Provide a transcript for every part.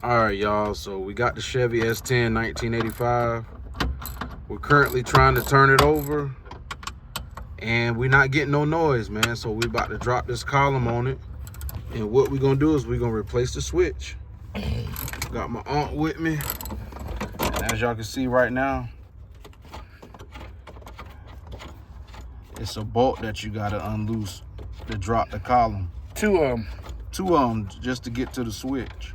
All right, y'all, so we got the Chevy S10 1985. We're currently trying to turn it over, and we're not getting no noise, man. So we about to drop this column on it, and what we're gonna do is we're gonna replace the switch. Got my aunt with me, and as y'all can see right now, it's a bolt that you gotta unloose to drop the column. Two of them Just to get to the switch.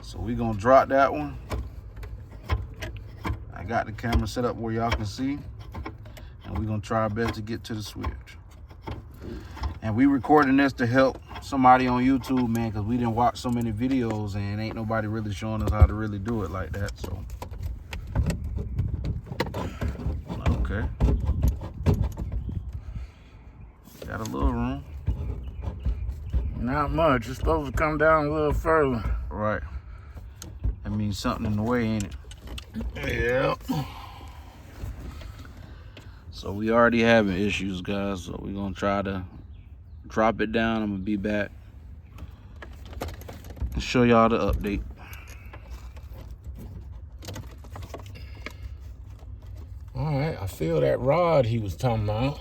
So we're gonna drop that one. I got the camera set up where y'all can see, and we're gonna try our best to get to the switch. And we recording this to help somebody on YouTube, man, because we didn't watch so many videos and ain't nobody really showing us how to really do it like that. So okay, got a little room. Not much. It's supposed to come down a little further. Right. That means something in the way, ain't it? Yeah. So we already having issues, guys. So we're gonna try to drop it down. I'm gonna be back and show y'all the update. All right, I feel that rod he was talking about.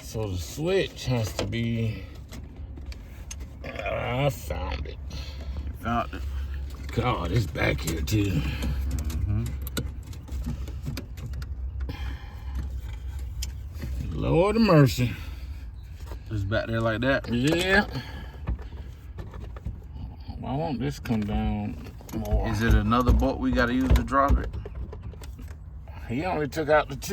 So the switch has to be. I found it. You found it. God, it's back here too. Lord of mercy. It's back there like that. Yeah. Why won't this come down more? Is it another bolt we gotta use to drop it? He only took out the two.